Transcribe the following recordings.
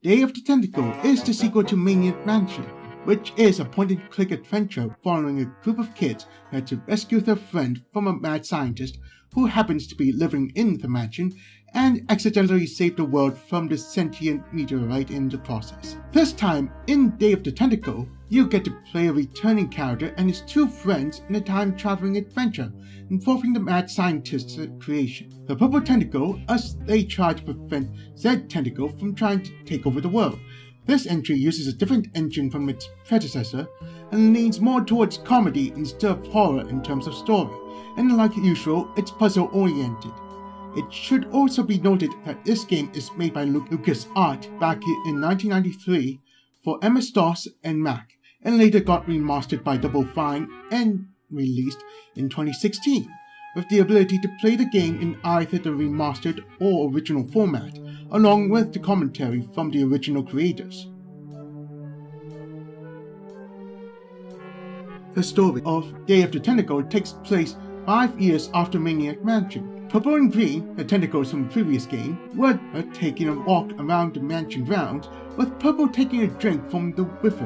Day of the Tentacle is the sequel to Maniac Mansion, which is a point-and-click adventure following a group of kids who had to rescue their friend from a mad scientist who happens to be living in the mansion and accidentally save the world from the sentient meteorite in the process. This time, in Day of the Tentacle, you get to play a returning character and his two friends in a time-traveling adventure involving the mad scientist's creation, the Purple Tentacle, as they try to prevent Zed Tentacle from trying to take over the world. This entry uses a different engine from its predecessor and leans more towards comedy instead of horror in terms of story, and like usual, it's puzzle-oriented. It should also be noted that this game is made by LucasArts back in 1993 for MS-DOS and Mac, and later got remastered by Double Fine and released in 2016, with the ability to play the game in either the remastered or original format, along with the commentary from the original creators. The story of Day of the Tentacle takes place 5 years after Maniac Mansion. Purple and Green, the tentacles from the previous game, were taking a walk around the mansion grounds, with Purple taking a drink from the river,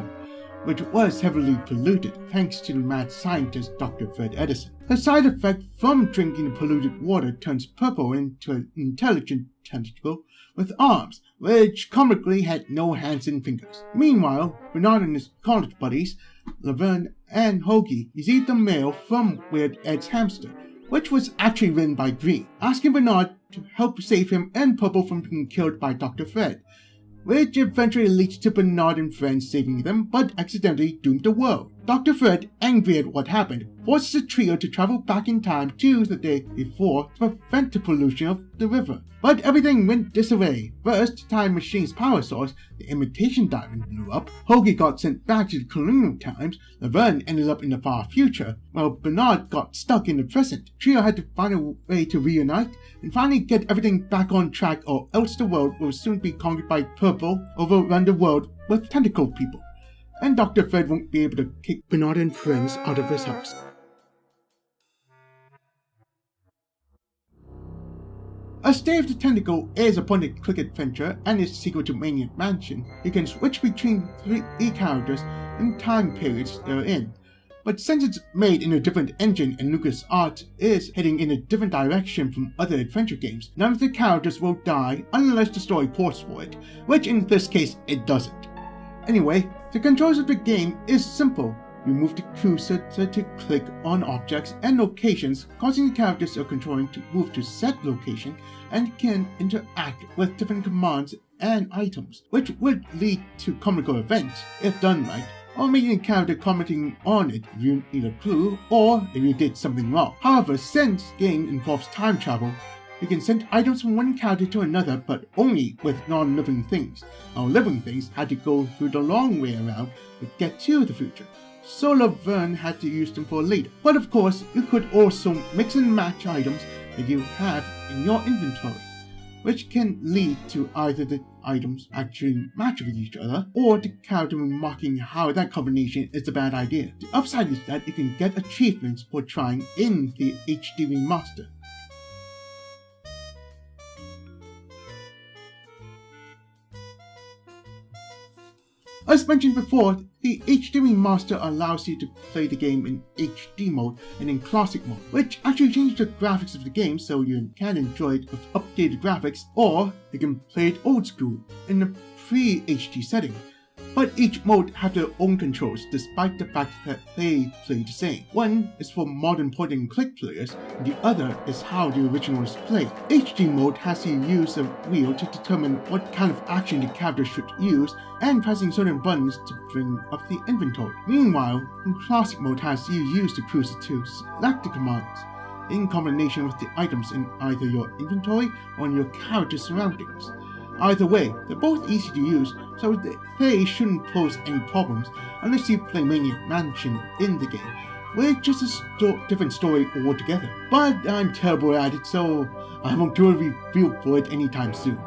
which was heavily polluted thanks to the mad scientist Dr. Fred Edison. The side effect from drinking the polluted water turns Purple into an intelligent tentacle with arms, which comically had no hands and fingers. Meanwhile, Bernard and his college buddies, Laverne and Hoagie, received a mail from Weird Ed's hamster, which was actually written by Green, asking Bernard to help save him and Purple from being killed by Dr. Fred, which eventually leads to Bernard and friends saving them but accidentally doomed the world. Dr. Fred, angry at what happened, forces the trio to travel back in time to the day before to prevent the pollution of the river. But everything went disarray. First, the time machine's power source, the imitation diamond, blew up. Hoagie got sent back to the colonial times. Laverne ended up in the far future, while Bernard got stuck in the present. The trio had to find a way to reunite and finally get everything back on track, or else the world will soon be conquered by Purple, overrun the world with tentacle people, and Dr. Fred won't be able to kick Bernard and friends out of his house. As Day of the Tentacle is a point-and-click adventure and is a sequel to Maniac Mansion, you can switch between three characters and time periods they're in. But since it's made in a different engine and LucasArts is heading in a different direction from other adventure games, none of the characters will die unless the story calls for it, which in this case it doesn't. Anyway, the controls of the game is simple. You move the cursor to click on objects and locations, causing the characters you're controlling to move to said location and can interact with different commands and items, which would lead to comical events if done right, or making a character commenting on it if you need a clue or if you did something wrong. However, since the game involves time travel, you can send items from one character to another, but only with non-living things. Now, living things had to go through the long way around to get to the future, so Laverne had to use them for later. But of course, you could also mix and match items that you have in your inventory, which can lead to either the items actually match with each other, or the character remarking how that combination is a bad idea. The upside is that you can get achievements for trying in the HD remaster. As mentioned before, the HD remaster allows you to play the game in HD mode and in classic mode, which actually changes the graphics of the game so you can enjoy it with updated graphics, or you can play it old school in a pre-HD setting. But each mode have their own controls despite the fact that they play the same. One is for modern point-and-click players, and the other is how the original is played. HD mode has you use a wheel to determine what kind of action the character should use, and pressing certain buttons to bring up the inventory. Meanwhile, classic mode has you use the cursor to select the commands, in combination with the items in either your inventory or in your character's surroundings. Either way, they're both easy to use, so they shouldn't pose any problems unless you play Maniac Mansion in the game, which is a different story altogether. But I'm terrible at it, so I won't do a review for it anytime soon.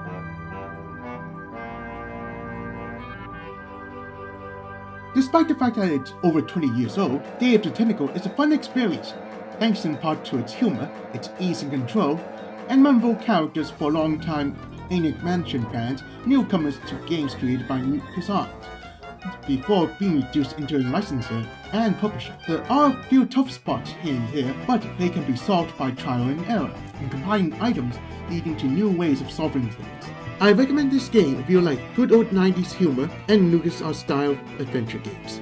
Despite the fact that it's over 20 years old, Day of the Tentacle is a fun experience, thanks in part to its humor, its ease and control, and memorable characters for a long time Maniac Mansion fans newcomers to games created by LucasArts, before being reduced into a licensor and publisher. There are a few tough spots here and there, but they can be solved by trial and error, and combining items leading to new ways of solving things. I recommend this game if you like good old 90s humor and LucasArts style adventure games.